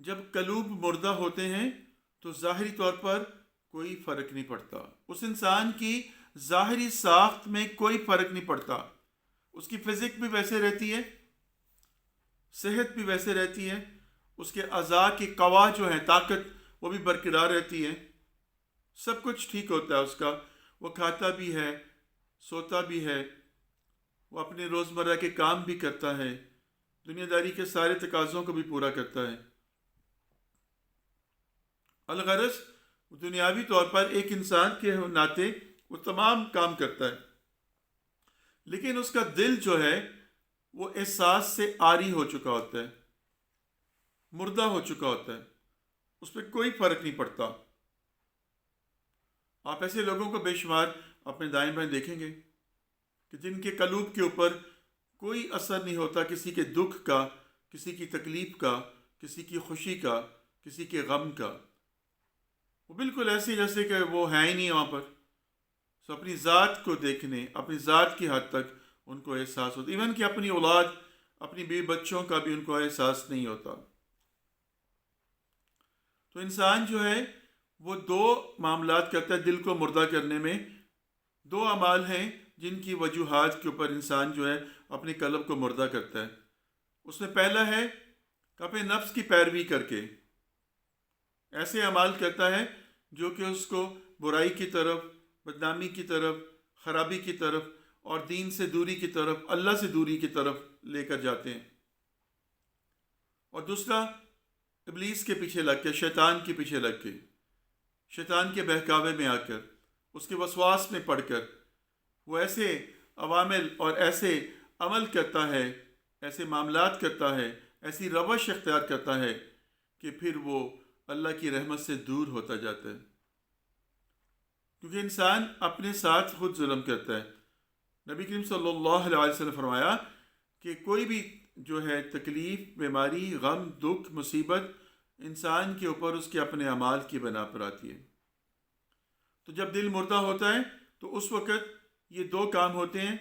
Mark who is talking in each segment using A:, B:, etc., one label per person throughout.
A: جب قلوب مردہ ہوتے ہیں تو ظاہری طور پر کوئی فرق نہیں پڑتا، اس انسان کی ظاہری ساخت میں کوئی فرق نہیں پڑتا، اس کی فزک بھی ویسے رہتی ہے، صحت بھی ویسے رہتی ہے، اس کے اعضاء کی قوا جو ہیں، طاقت وہ بھی برقرار رہتی ہے، سب کچھ ٹھیک ہوتا ہے اس کا، وہ کھاتا بھی ہے، سوتا بھی ہے، وہ اپنے روزمرہ کے کام بھی کرتا ہے، دنیا داری کے سارے تقاضوں کو بھی پورا کرتا ہے۔ الغرض دنیاوی طور پر ایک انسان کے ناطے وہ تمام کام کرتا ہے، لیکن اس کا دل جو ہے وہ احساس سے عاری ہو چکا ہوتا ہے، مردہ ہو چکا ہوتا ہے، اس پہ کوئی فرق نہیں پڑتا۔ آپ ایسے لوگوں کو بے شمار اپنے دائیں بائیں دیکھیں گے کہ جن کے قلوب کے اوپر کوئی اثر نہیں ہوتا کسی کے دکھ کا، کسی کی تکلیف کا، کسی کی خوشی کا، کسی کے غم کا، وہ بالکل ایسے جیسے کہ وہ ہیں ہی نہیں وہاں پر۔ سو اپنی ذات کو دیکھنے، اپنی ذات کی حد تک ان کو احساس ہوتا، ایون کہ اپنی اولاد، اپنی بیوی بچوں کا بھی ان کو احساس نہیں ہوتا۔ تو انسان جو ہے وہ دو معاملات کرتا ہے دل کو مردہ کرنے میں، دو اعمال ہیں جن کی وجوہات کے اوپر انسان جو ہے اپنی قلب کو مردہ کرتا ہے۔ اس میں پہلا ہے کہ اپنے نفس کی پیروی کر کے ایسے اعمال کرتا ہے جو کہ اس کو برائی کی طرف، بدنامی کی طرف، خرابی کی طرف اور دین سے دوری کی طرف، اللہ سے دوری کی طرف لے کر جاتے ہیں۔ اور دوسرا ابلیس کے پیچھے لگ کے، شیطان کے پیچھے لگ کے، شیطان کے بہکاوے میں آ کر، اس کے وسواس میں پڑھ کر وہ ایسے عوامل اور ایسے عمل کرتا ہے، ایسے معاملات کرتا ہے، ایسی روش اختیار کرتا ہے کہ پھر وہ اللہ کی رحمت سے دور ہوتا جاتا ہے، کیونکہ انسان اپنے ساتھ خود ظلم کرتا ہے۔ نبی کریم صلی اللہ علیہ وسلم نے فرمایا کہ کوئی بھی جو ہے تکلیف، بیماری، غم، دکھ، مصیبت انسان کے اوپر اس کے اپنے اعمال کی بنا پر آتی ہے۔ تو جب دل مردہ ہوتا ہے تو اس وقت یہ دو کام ہوتے ہیں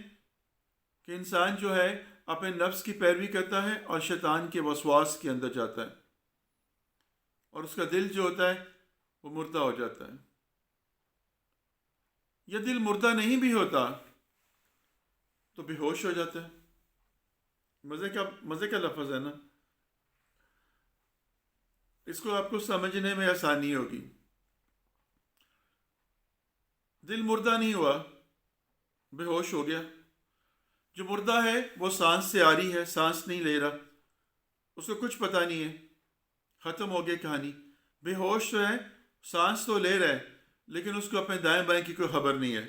A: کہ انسان جو ہے اپنے نفس کی پیروی کرتا ہے اور شیطان کے وسواس کے اندر جاتا ہے، اور اس کا دل جو ہوتا ہے وہ مردہ ہو جاتا ہے۔ یہ دل مردہ نہیں بھی ہوتا تو بے ہوش ہو جاتا ہے۔ مزے کا لفظ ہے نا، اس کو آپ کو سمجھنے میں آسانی ہوگی۔ دل مردہ نہیں ہوا، بے ہوش ہو گیا۔ جو مردہ ہے وہ سانس سے عاری ہے، سانس نہیں لے رہا، اس کو کچھ پتہ نہیں ہے، ختم ہو گئی کہانی۔ بے ہوش جو ہے سانس تو لے رہا ہے لیکن اس کو اپنے دائیں بائیں کی کوئی خبر نہیں ہے۔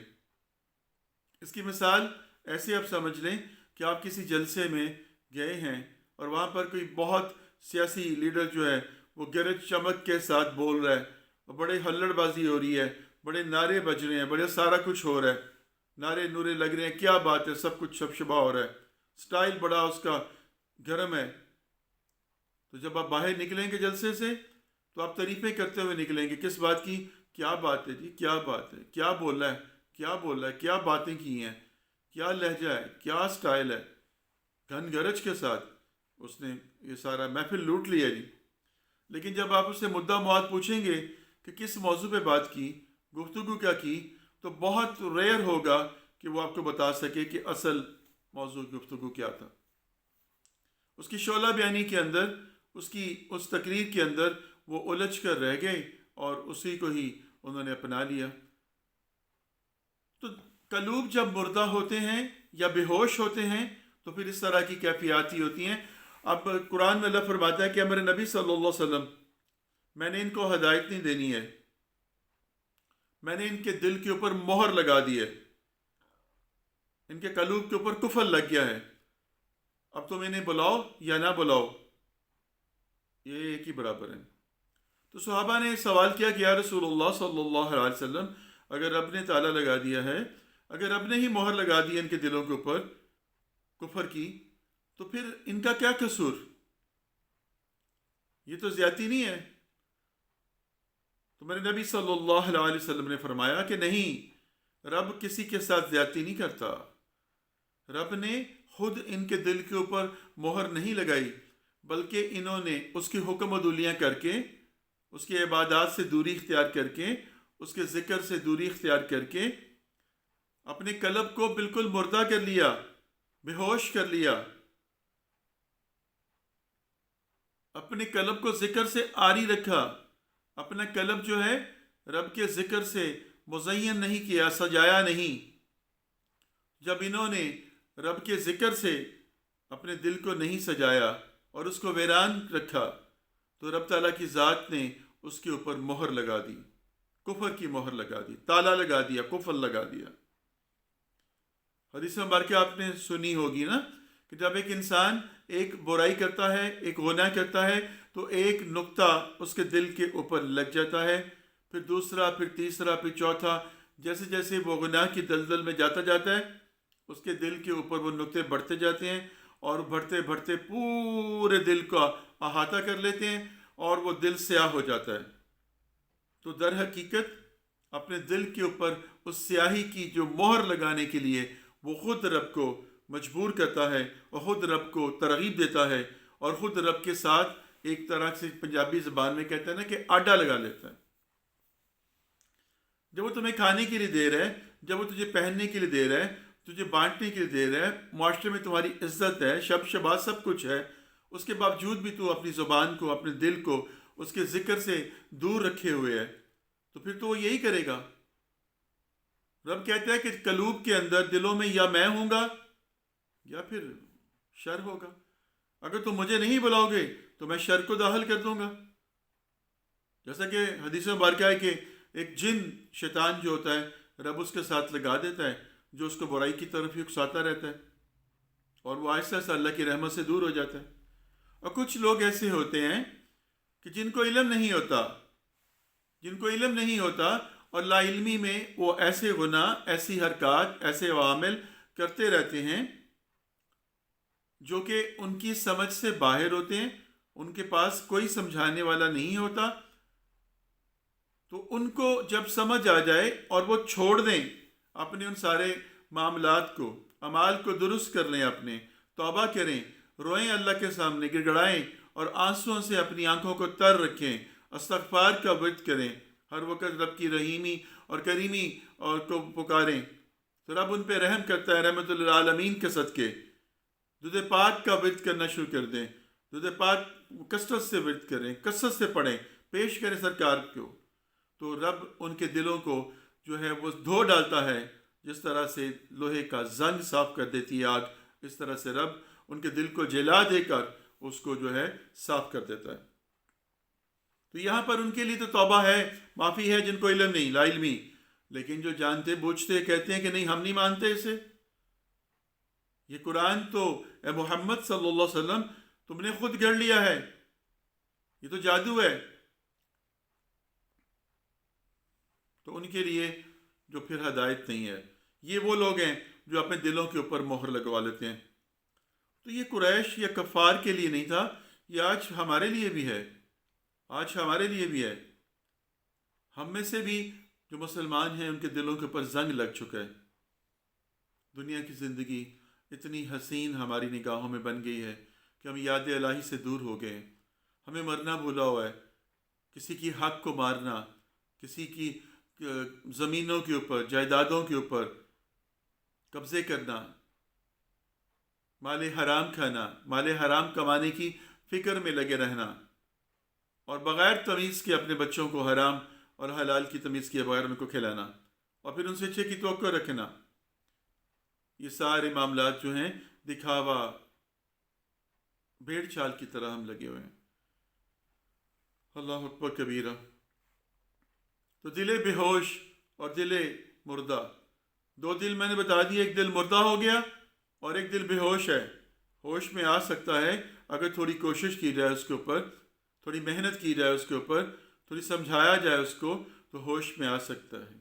A: اس کی مثال ایسے آپ سمجھ لیں کہ آپ کسی جلسے میں گئے ہیں اور وہاں پر کوئی بہت سیاسی لیڈر جو ہے وہ گرج چمک کے ساتھ بول رہا ہے اور بڑے ہلڑ بازی ہو رہی ہے، بڑے نعرے بج رہے ہیں، بڑے سارا کچھ ہو رہا ہے، نعرے نورے لگ رہے ہیں، کیا بات ہے، سب کچھ شبشبا ہو رہا ہے، سٹائل بڑا اس کا گرم ہے۔ تو جب آپ باہر نکلیں گے جلسے سے تو آپ تعریفیں کرتے ہوئے نکلیں گے، کس بات کی؟ کیا بات ہے جی، کیا بات ہے، کیا بول رہا ہے، کیا بول رہا ہے، کیا باتیں کی ہیں، کیا لہجہ ہے، کیا سٹائل ہے، گھن گرج کے ساتھ اس نے یہ سارا محفل لوٹ لیا جی۔ لیکن جب آپ اس سے مدعا مواد پوچھیں گے کہ کس موضوع پہ بات کی، گفتگو کیا کی، تو بہت ریئر ہوگا کہ وہ آپ کو بتا سکے کہ اصل موضوع گفتگو کیا تھا۔ اس کی شعلہ بیانی کے اندر، اس تقریر کے اندر وہ الجھ کر رہ گئے اور اسی کو ہی انہوں نے اپنا لیا۔ تو قلوب جب مردہ ہوتے ہیں یا بے ہوش ہوتے ہیں تو پھر اس طرح کی کیفیات ہی ہوتی ہیں۔ اب قرآن میں اللہ فرماتا ہے کہ میرے نبی صلی اللہ علیہ وسلم، میں نے ان کو ہدایت نہیں دینی ہے، میں نے ان کے دل کے اوپر مہر لگا دی ہے، ان کے قلوب کے اوپر قفل لگ گیا ہے، اب تم انہیں بلاؤ یا نہ بلاؤ، یہ ایک ہی برابر ہے۔ تو صحابہ نے سوال کیا کہ یا رسول اللہ صلی اللہ علیہ وسلم، اگر رب نے تالا لگا دیا ہے، اگر رب نے ہی مہر لگا دی ان کے دلوں کے اوپر کفر کی، تو پھر ان کا کیا قصور؟ یہ تو زیادتی نہیں ہے؟ تو میرے نبی صلی اللہ علیہ وسلم نے فرمایا کہ نہیں، رب کسی کے ساتھ زیادتی نہیں کرتا، رب نے خود ان کے دل کے اوپر مہر نہیں لگائی، بلکہ انہوں نے اس کی حکم عدولیاں کر کے، اس کی عبادات سے دوری اختیار کر کے، اس کے ذکر سے دوری اختیار کر کے اپنے قلب کو بالکل مردہ کر لیا، بے ہوش کر لیا، اپنے قلب کو ذکر سے عاری رکھا، اپنا قلب جو ہے رب کے ذکر سے مزین نہیں کیا، سجایا نہیں۔ جب انہوں نے رب کے ذکر سے اپنے دل کو نہیں سجایا اور اس کو ویران رکھا تو رب تعالیٰ کی ذات نے اس کے اوپر مہر لگا دی، کفر کی مہر لگا دی، تالا لگا دیا، کفر لگا دیا۔ حدیث مبارکہ آپ نے سنی ہوگی نا کہ جب ایک انسان ایک برائی کرتا ہے، ایک گناہ کرتا ہے، تو ایک نقطہ اس کے دل کے اوپر لگ جاتا ہے، پھر دوسرا، پھر تیسرا، پھر چوتھا، جیسے جیسے وہ گناہ کی دلدل میں جاتا جاتا ہے اس کے دل کے اوپر وہ نقطے بڑھتے جاتے ہیں اور بڑھتے بڑھتے پورے دل کا احاطہ کر لیتے ہیں اور وہ دل سیاہ ہو جاتا ہے۔ تو در حقیقت اپنے دل کے اوپر اس سیاہی کی جو مہر لگانے کے لیے وہ خود رب کو مجبور کرتا ہے اور خود رب کو ترغیب دیتا ہے اور خود رب کے ساتھ ایک طرح سے پنجابی زبان میں کہتے ہیں نا کہ آڈا لگا لیتا ہے۔ جب وہ تمہیں کھانے کے لیے دے رہا ہے، جب وہ تجھے پہننے کے لیے دے رہا ہے، تجھے بانٹنے کے لیے دے رہا ہے، معاشرے میں تمہاری عزت ہے، شب شباز سب کچھ ہے، اس کے باوجود بھی تو اپنی زبان کو، اپنے دل کو اس کے ذکر سے دور رکھے ہوئے ہے، تو پھر تو وہ یہی کرے گا۔ رب کہتا ہے کہ قلوب کے اندر، دلوں میں یا میں ہوں گا یا پھر شر ہوگا۔ اگر تم مجھے نہیں بلاؤ گے تو میں شر کو داخل کر دوں گا۔ جیسا کہ حدیث میں بارکہ ہے کہ ایک جن شیطان جو ہوتا ہے رب اس کے ساتھ لگا دیتا ہے جو اس کو برائی کی طرف ہی اکساتا رہتا ہے اور وہ آہستہ آہستہ اللہ کی رحمت سے دور ہو جاتا ہے۔ اور کچھ لوگ ایسے ہوتے ہیں کہ جن کو علم نہیں ہوتا، جن کو علم نہیں ہوتا اور لا علمی میں وہ ایسے گناہ، ایسی حرکات، ایسے عوامل کرتے رہتے ہیں جو کہ ان کی سمجھ سے باہر ہوتے ہیں، ان کے پاس کوئی سمجھانے والا نہیں ہوتا، تو ان کو جب سمجھ آ جائے اور وہ چھوڑ دیں اپنے ان سارے معاملات کو، اعمال کو درست کر لیں، اپنے توبہ کریں، روئیں اللہ کے سامنے، گڑ گڑائیں اور آنسوؤں سے اپنی آنکھوں کو تر رکھیں، استغفار کا ورد کریں، ہر وقت رب کی رحیمی اور کریمی اور کو پکاریں، تو رب ان پہ رحم کرتا ہے رحمت للعالمین کے صدقے۔ درود پاک کا ورد کرنا شروع کر دیں، درود پاک کثرت سے ورد کریں، کثرت سے پڑھیں، پیش کریں سرکار کو، تو رب ان کے دلوں کو جو ہے وہ دھو ڈالتا ہے، جس طرح سے لوہے کا زنگ صاف کر دیتی ہے آگ، اس طرح سے رب ان کے دل کو جلا دے کر اس کو جو ہے صاف کر دیتا ہے۔ تو یہاں پر ان کے لیے تو توبہ ہے، معافی ہے جن کو علم نہیں، لا علمی، لیکن جو جانتے بوجھتے کہتے ہیں کہ نہیں ہم نہیں مانتے اسے، یہ قرآن تو اے محمد صلی اللہ علیہ وسلم تم نے خود گھڑ لیا ہے، یہ تو جادو ہے، تو ان کے لیے جو پھر ہدایت نہیں ہے۔ یہ وہ لوگ ہیں جو اپنے دلوں کے اوپر مہر لگوا لیتے ہیں۔ تو یہ قریش یا کفار کے لیے نہیں تھا، یہ آج ہمارے لیے بھی ہے، آج ہمارے لیے بھی ہے۔ ہم میں سے بھی جو مسلمان ہیں ان کے دلوں کے اوپر زنگ لگ چکا ہے۔ دنیا کی زندگی اتنی حسین ہماری نگاہوں میں بن گئی ہے کہ ہم یاد الہی سے دور ہو گئے ہیں، ہمیں مرنا بھولا ہوا ہے، کسی کی حق کو مارنا، کسی کی زمینوں کے اوپر، جائیدادوں کے اوپر قبضے کرنا، مال حرام کھانا، مال حرام کمانے کی فکر میں لگے رہنا اور بغیر تمیز کے اپنے بچوں کو حرام اور حلال کی تمیز کے بغیر ان کو کھلانا اور پھر ان سے اچھے کی توقع رکھنا، یہ سارے معاملات جو ہیں دکھاوا، بھیڑ چال کی طرح ہم لگے ہوئے ہیں۔ اللہ اکبر کبیرہ۔ تو دل بے ہوش اور دل مردہ، دو دل میں نے بتا دیا، ایک دل مردہ ہو گیا اور ایک دل بے ہوش ہے۔ ہوش میں آ سکتا ہے اگر تھوڑی کوشش کی جائے اس کے اوپر، تھوڑی محنت کی جائے اس کے اوپر، تھوڑی سمجھایا جائے اس کو، تو ہوش میں آ سکتا ہے۔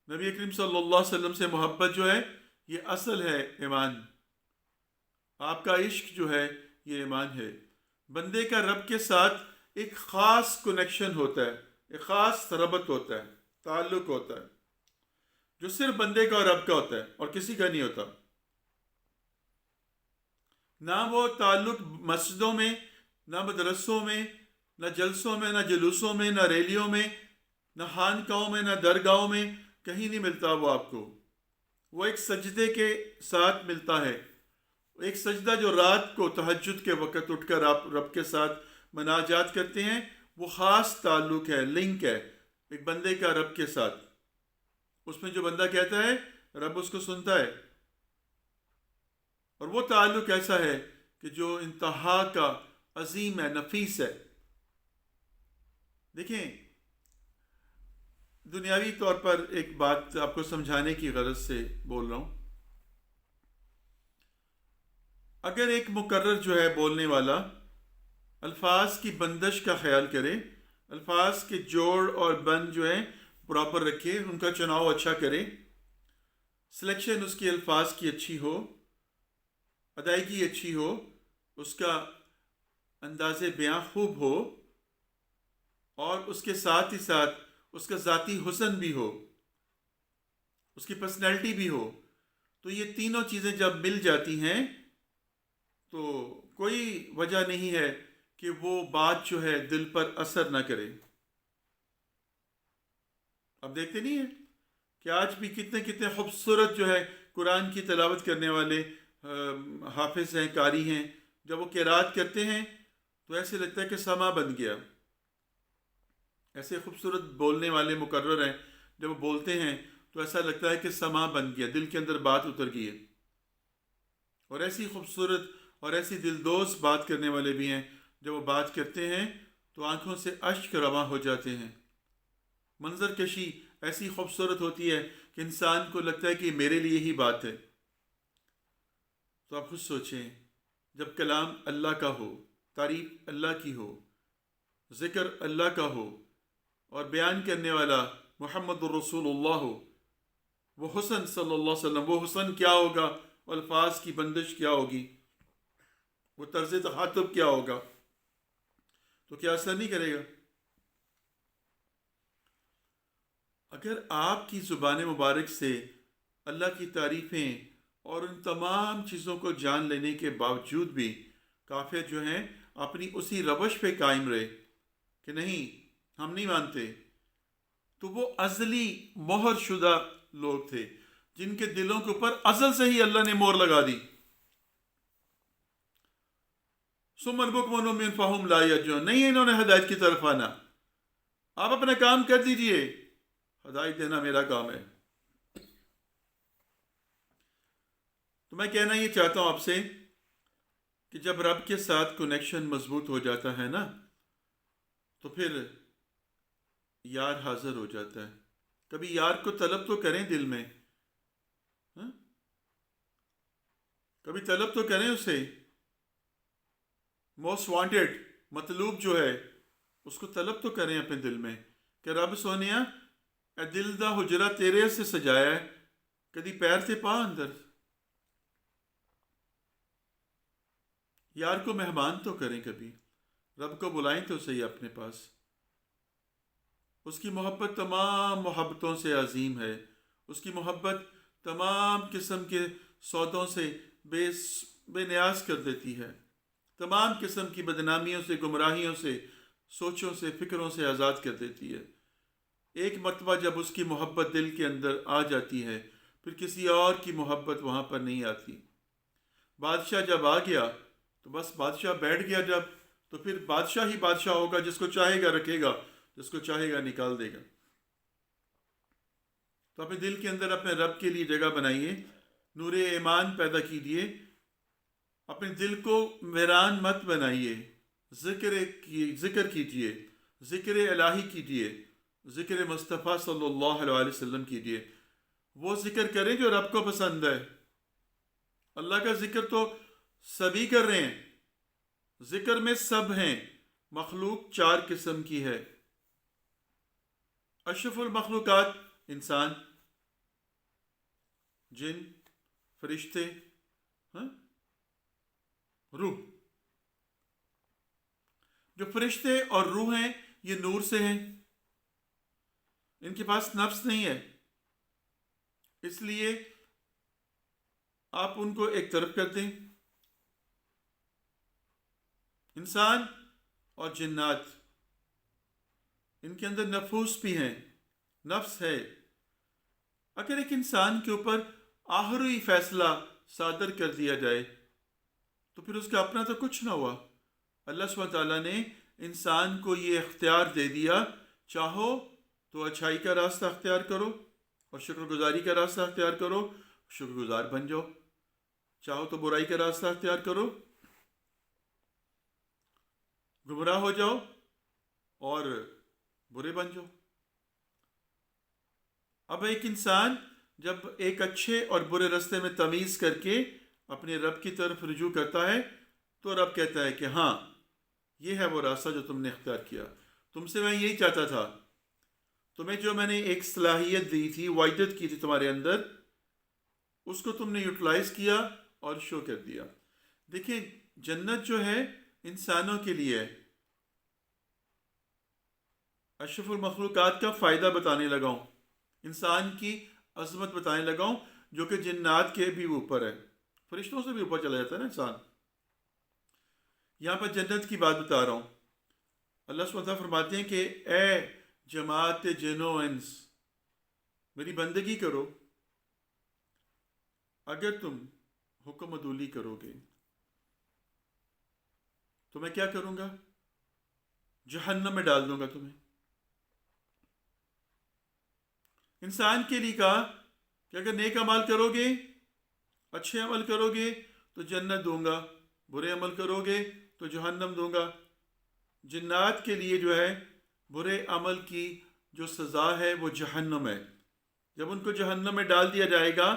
A: نبی کریم صلی اللہ علیہ وسلم سے محبت جو ہے یہ اصل ہے ایمان، آپ کا عشق جو ہے یہ ایمان ہے۔ بندے کا رب کے ساتھ ایک خاص کنیکشن ہوتا ہے، ایک خاص ربط ہوتا ہے، تعلق ہوتا ہے جو صرف بندے کا اور رب کا ہوتا ہے اور کسی کا نہیں ہوتا۔ نہ وہ تعلق مسجدوں میں، نہ مدرسوں میں، نہ جلسوں میں، نہ جلوسوں میں، نہ ریلیوں میں، نہ خانقاہوں میں، نہ درگاہوں میں، کہیں نہیں ملتا وہ آپ کو۔ وہ ایک سجدے کے ساتھ ملتا ہے، ایک سجدہ جو رات کو تہجد کے وقت اٹھ کر آپ رب کے ساتھ مناجات کرتے ہیں، وہ خاص تعلق ہے، لنک ہے ایک بندے کا رب کے ساتھ۔ اس میں جو بندہ کہتا ہے رب اس کو سنتا ہے، اور وہ تعلق ایسا ہے کہ جو انتہا کا عظیم ہے، نفیس ہے۔ دیکھیں، دنیاوی طور پر ایک بات آپ کو سمجھانے کی غرض سے بول رہا ہوں۔ اگر ایک مقرر جو ہے بولنے والا الفاظ کی بندش کا خیال کرے، الفاظ کے جوڑ اور بند جو ہیں پراپر رکھے، ان کا چناؤ اچھا کرے، سلیکشن اس کی الفاظ کی اچھی ہو، ادائیگی اچھی ہو، اس کا انداز بیاں خوب ہو، اور اس کے ساتھ ہی ساتھ اس کا ذاتی حسن بھی ہو، اس کی پرسنالٹی بھی ہو، تو یہ تینوں چیزیں جب مل جاتی ہیں تو کوئی وجہ نہیں ہے کہ وہ بات جو ہے دل پر اثر نہ کرے۔ اب دیکھتے نہیں ہیں کہ آج بھی کتنے کتنے خوبصورت جو ہے قرآن کی تلاوت کرنے والے حافظ ہیں، قاری ہیں، جب وہ قرات کرتے ہیں تو ایسے لگتا ہے کہ سما بن گیا۔ ایسے خوبصورت بولنے والے مقرر ہیں، جب وہ بولتے ہیں تو ایسا لگتا ہے کہ سما بن گیا، دل کے اندر بات اتر گئی ہے۔ اور ایسی خوبصورت اور ایسی دلدوز بات کرنے والے بھی ہیں، جب وہ بات کرتے ہیں تو آنکھوں سے اشک رواں ہو جاتے ہیں۔ منظر کشی ایسی خوبصورت ہوتی ہے کہ انسان کو لگتا ہے کہ میرے لیے ہی بات ہے۔ تو آپ خود سوچیں، جب کلام اللہ کا ہو، تعریف اللہ کی ہو، ذکر اللہ کا ہو، اور بیان کرنے والا محمد الرسول اللہ ہو، وہ حسن صلی اللہ علیہ وسلم، وہ حسن کیا ہوگا، الفاظ کی بندش کیا ہوگی، وہ طرز تخاطب کیا ہوگا، تو کیا اثر نہیں کرے گا؟ اگر آپ کی زبان مبارک سے اللہ کی تعریفیں اور ان تمام چیزوں کو جان لینے کے باوجود بھی کافر جو ہیں اپنی اسی روش پہ قائم رہے کہ نہیں ہم نہیں مانتے، تو وہ ازلی مہر شدہ لوگ تھے جن کے دلوں کے اوپر ازل سے ہی اللہ نے مہر لگا دی۔ سمن بکمن عمیٌ فہم لا یرجعون، نہیں انہوں نے ہدایت کی طرف آنا۔ آپ اپنا کام کر دیجئے، ہدایت دینا میرا کام ہے۔ تو میں کہنا یہ چاہتا ہوں آپ سے کہ جب رب کے ساتھ کنیکشن مضبوط ہو جاتا ہے نا، تو پھر یار حاضر ہو جاتا ہے۔ کبھی یار کو طلب تو کریں دل میں، ہاں؟ کبھی طلب تو کریں اسے، موسٹ وانٹیڈ، مطلوب جو ہے اس کو طلب تو کریں اپنے دل میں کہ رب سونیا اے دل دا حجرہ تیرے سے سجایا ہے، کدی پیر تے پا اندر۔ یار کو مہمان تو کریں، کبھی رب کو بلائیں تو صحیح اپنے پاس۔ اس کی محبت تمام محبتوں سے عظیم ہے، اس کی محبت تمام قسم کے سودوں سے بے نیاز کر دیتی ہے، تمام قسم کی بدنامیوں سے، گمراہیوں سے، سوچوں سے، فکروں سے آزاد کر دیتی ہے۔ ایک مرتبہ جب اس کی محبت دل کے اندر آ جاتی ہے، پھر کسی اور کی محبت وہاں پر نہیں آتی۔ بادشاہ جب آ گیا تو بس بادشاہ بیٹھ گیا جب، تو پھر بادشاہ ہی بادشاہ ہوگا، جس کو چاہے گا رکھے گا، جس کو چاہے گا نکال دے گا۔ تو اپنے دل کے اندر اپنے رب کے لیے جگہ بنائیے، نور ایمان پیدا کیجیے، اپنے دل کو ویران مت بنائیے، ذکر کیجیے، ذکر الہی کیجیے، ذکر مصطفیٰ صلی اللہ علیہ وسلم کیجیے۔ وہ ذکر کریں جو رب کو پسند ہے۔ اللہ کا ذکر تو سبھی کر رہے ہیں، ذکر میں سب ہیں۔ مخلوق 4 قسم کی ہے، اشرف المخلوقات انسان، جن، فرشتے، ہاں، روح۔ جو فرشتے اور روح ہیں یہ نور سے ہیں، ان کے پاس نفس نہیں ہے، اس لیے آپ ان کو ایک طرف کر دیں، انسان اور جنات، ان کے اندر نفوس بھی ہیں، نفس ہے. اگر ایک انسان کے اوپر آخری فیصلہ صادر کر دیا جائے تو پھر اس کا اپنا تو کچھ نہ ہوا. اللہ سبحانہ تعالیٰ نے انسان کو یہ اختیار دے دیا، چاہو تو اچھائی کا راستہ اختیار کرو اور شکر گزاری کا راستہ اختیار کرو، شکر گزار بن جاؤ. چاہو تو برائی کا راستہ اختیار کرو، گمراہ ہو جاؤ اور برے بن جاؤ. اب ایک انسان جب ایک اچھے اور برے راستے میں تمیز کر کے اپنے رب کی طرف رجوع کرتا ہے تو رب کہتا ہے کہ ہاں یہ ہے وہ راستہ جو تم نے اختیار کیا، تم سے میں یہی چاہتا تھا. تمہیں جو میں نے ایک صلاحیت دی تھی، وعدت کی تھی تمہارے اندر، اس کو تم نے یوٹیلائز کیا اور شو کر دیا. دیکھیں جنت جو ہے انسانوں کے لیے ہے. اشرف المخلوقات کا فائدہ بتانے لگا ہوں، انسان کی عظمت بتانے لگا ہوں، جو کہ جنات کے بھی اوپر ہے، فرشتوں سے بھی اوپر چلا جاتا ہے نا انسان. یہاں پر جنت کی بات بتا رہا ہوں. اللہ سبحانہ وتعالیٰ فرماتے ہیں کہ اے جماعت جن و انس، میری بندگی کرو. اگر تم حکم عدولی کرو گے تو میں کیا کروں گا؟ جہنم میں ڈال دوں گا تمہیں. انسان کے لیے کہا کہ اگر نیک عمل کرو گے، اچھے عمل کرو گے تو جنت دوں گا، برے عمل کرو گے تو جہنم دوں گا. جنات کے لیے جو ہے برے عمل کی جو سزا ہے وہ جہنم ہے. جب ان کو جہنم میں ڈال دیا جائے گا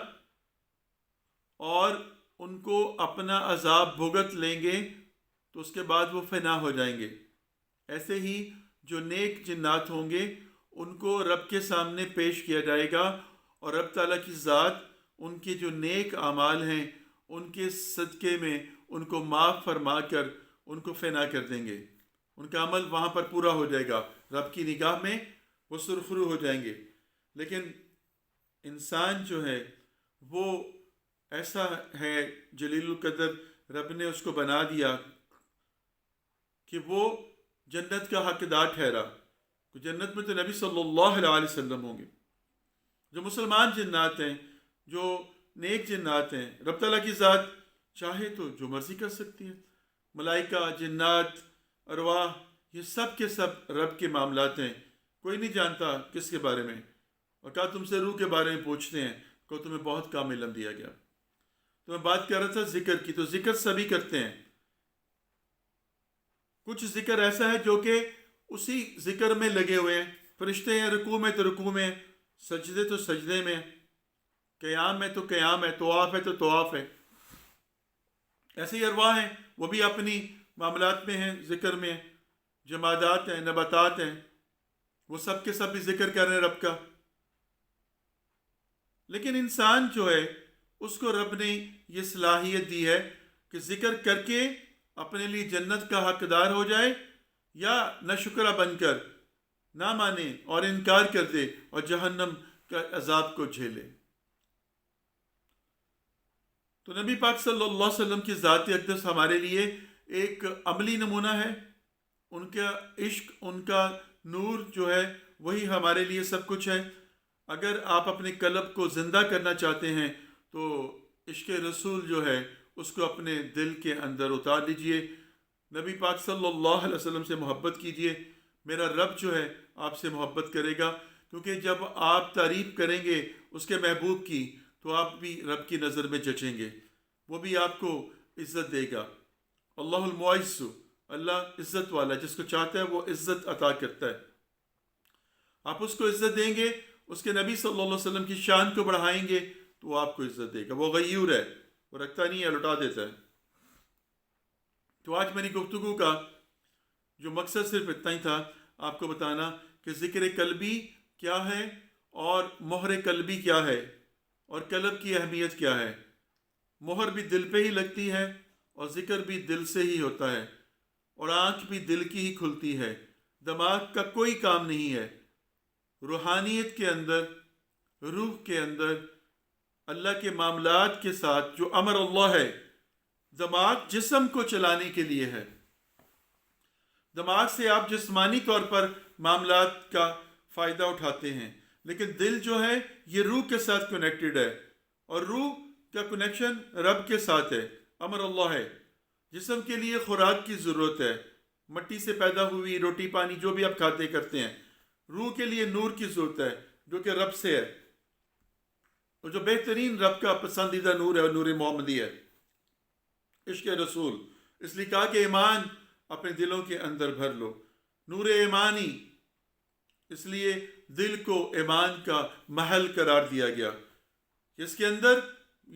A: اور ان کو اپنا عذاب بھگت لیں گے تو اس کے بعد وہ فنا ہو جائیں گے. ایسے ہی جو نیک جنات ہوں گے ان کو رب کے سامنے پیش کیا جائے گا اور رب تعالیٰ کی ذات ان کے جو نیک اعمال ہیں ان کے صدقے میں ان کو معاف فرما کر ان کو فنا کر دیں گے. ان کا عمل وہاں پر پورا ہو جائے گا، رب کی نگاہ میں وہ سرخرو ہو جائیں گے. لیکن انسان جو ہے وہ ایسا ہے جلیل القدر، رب نے اس کو بنا دیا کہ وہ جنت کا حقدار ٹھہرا. جنت میں تو نبی صلی اللہ علیہ وسلم ہوں گے. جو مسلمان جنات ہیں، جو نیک جنات ہیں، رب تعالیٰ کی ذات چاہے تو جو مرضی کر سکتی ہے. ملائکہ، جنات، ارواح، یہ سب کے سب رب کے معاملات ہیں. کوئی نہیں جانتا کس کے بارے میں. اور کہا تم سے روح کے بارے میں پوچھتے ہیں، کہ تمہیں بہت کام علم دیا گیا. تو میں بات کر رہا تھا ذکر کی، تو ذکر سبھی کرتے ہیں. کچھ ذکر ایسا ہے جو کہ اسی ذکر میں لگے ہوئے ہیں. فرشتے ہیں رکوع میں تو رکوع میں، سجدے تو سجدے میں، قیام ہے تو قیام ہے، طواف ہے تو طواف ہے. ایسے ہی ارواح ہیں، وہ بھی اپنی معاملات میں ہیں، ذکر میں. جمادات ہیں، نباتات ہیں، وہ سب کے سب بھی ذکر کر رہے ہیں رب کا. لیکن انسان جو ہے اس کو رب نے یہ صلاحیت دی ہے کہ ذکر کر کے اپنے لیے جنت کا حقدار ہو جائے، یا ناشکرہ بن کر نہ مانے اور انکار کر دے اور جہنم کا عذاب کو جھیلے. تو نبی پاک صلی اللہ علیہ وسلم کی ذات اقدس ہمارے لیے ایک عملی نمونہ ہے. ان کا عشق، ان کا نور جو ہے وہی ہمارے لیے سب کچھ ہے. اگر آپ اپنے قلب کو زندہ کرنا چاہتے ہیں تو عشق رسول جو ہے اس کو اپنے دل کے اندر اتار لیجئے. نبی پاک صلی اللہ علیہ وسلم سے محبت کیجئے. میرا رب جو ہے آپ سے محبت کرے گا، کیونکہ جب آپ تعریف کریں گے اس کے محبوب کی تو آپ بھی رب کی نظر میں جچیں گے، وہ بھی آپ کو عزت دے گا. اللہ المعز، اللہ عزت والا، جس کو چاہتا ہے وہ عزت عطا کرتا ہے. آپ اس کو عزت دیں گے، اس کے نبی صلی اللہ علیہ وسلم کی شان کو بڑھائیں گے تو وہ آپ کو عزت دے گا. وہ غیور ہے، وہ رکھتا نہیں ہے، لٹا دیتا ہے. تو آج میری گفتگو کا جو مقصد صرف اتنا ہی تھا، آپ کو بتانا کہ ذکر قلبی کیا ہے اور مہر قلبی کیا ہے اور قلب کی اہمیت کیا ہے. مہر بھی دل پہ ہی لگتی ہے اور ذکر بھی دل سے ہی ہوتا ہے، اور آنکھ بھی دل کی ہی کھلتی ہے. دماغ کا کوئی کام نہیں ہے. روحانیت کے اندر، روح کے اندر اللہ کے معاملات کے ساتھ جو امر اللہ ہے، دماغ جسم کو چلانے کے لیے ہے. دماغ سے آپ جسمانی طور پر معاملات کا فائدہ اٹھاتے ہیں، لیکن دل جو ہے یہ روح کے ساتھ کنیکٹڈ ہے، اور روح کا کنیکشن رب کے ساتھ ہے، امر اللہ ہے۔ جسم کے لیے خوراک کی ضرورت ہے، مٹی سے پیدا ہوئی روٹی پانی جو بھی آپ کھاتے کرتے ہیں۔ روح کے لیے نور کی ضرورت ہے جو کہ رب سے ہے، اور جو بہترین رب کا پسندیدہ نور ہے وہ نور محمدی ہے، عشق رسول۔ اس لیے کہا کہ ایمان اپنے دلوں کے اندر بھر لو، نور ایمانی۔ اس لیے دل کو ایمان کا محل قرار دیا گیا، اس کے اندر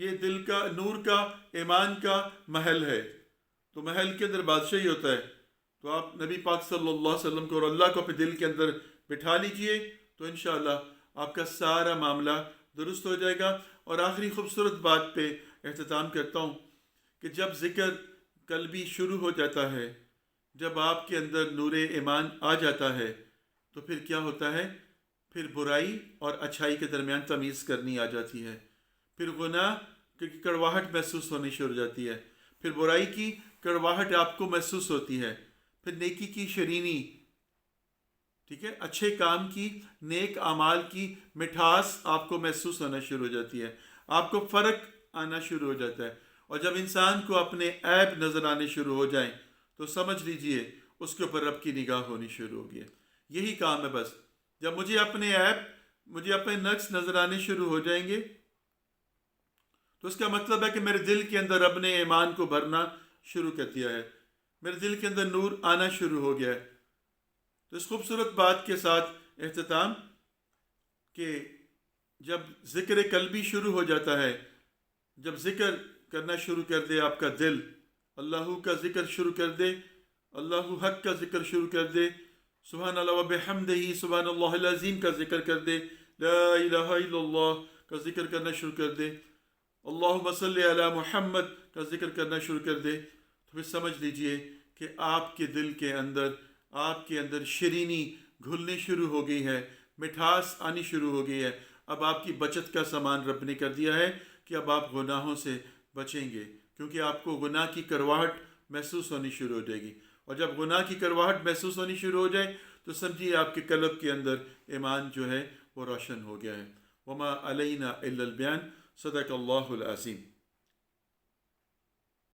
A: یہ دل کا نور کا ایمان کا محل ہے۔ تو محل کے اندر بادشاہی ہوتا ہے، تو آپ نبی پاک صلی اللہ علیہ وسلم کو اور اللہ کو اپنے دل کے اندر بٹھا لیجئے، تو انشاءاللہ آپ کا سارا معاملہ درست ہو جائے گا۔ اور آخری خوبصورت بات پہ اختتام کرتا ہوں کہ جب ذکر قلبی شروع ہو جاتا ہے، جب آپ کے اندر نور ایمان آ جاتا ہے، تو پھر کیا ہوتا ہے؟ پھر برائی اور اچھائی کے درمیان تمیز کرنی آ جاتی ہے، پھر گناہ کی کڑواہٹ محسوس ہونی شروع ہو جاتی ہے، پھر برائی کی کڑواہٹ آپ کو محسوس ہوتی ہے، پھر نیکی کی شرینی، ٹھیک ہے، اچھے کام کی، نیک اعمال کی مٹھاس آپ کو محسوس ہونا شروع ہو جاتی ہے، آپ کو فرق آنا شروع ہو جاتا ہے۔ اور جب انسان کو اپنے عیب نظر آنے شروع ہو جائیں تو سمجھ لیجئے اس کے اوپر رب کی نگاہ ہونی شروع ہو گئی ہے۔ یہی کام ہے بس، جب مجھے اپنے عیب، مجھے اپنے نقص نظر آنے شروع ہو جائیں گے، تو اس کا مطلب ہے کہ میرے دل کے اندر رب نے ایمان کو بھرنا شروع کر دیا ہے، میرے دل کے اندر نور آنا شروع ہو گیا ہے۔ تو اس خوبصورت بات کے ساتھ اختتام کہ جب ذکر قلبی شروع ہو جاتا ہے، جب ذکر کرنا شروع کر دے آپ کا دل، اللہ کا ذکر شروع کر دے، اللہ حق کا ذکر شروع کر دے، سبحان اللہ و بحمدہ سبحان اللہ العظیم کا ذکر کر دے، لا الہ الا اللہ کا ذکر کرنا شروع کر دے، اللہم صلی علی محمد کا ذکر کرنا شروع کر دے، تو پھر سمجھ لیجئے کہ آپ کے دل کے اندر، آپ کے اندر شرینی گھلنی شروع ہو گئی ہے، مٹھاس آنی شروع ہو گئی ہے۔ اب آپ کی بچت کا سامان رب نے کر دیا ہے کہ اب آپ گناہوں سے بچیں گے، کیونکہ آپ کو گناہ کی کڑواہٹ محسوس ہونی شروع ہو جائے گی، اور جب گناہ کی کڑواہٹ محسوس ہونی شروع ہو جائے تو سمجھیے آپ کے قلب کے اندر ایمان جو ہے وہ روشن ہو گیا ہے۔ وما علینا الا البیان، صدق اللہ العظیم۔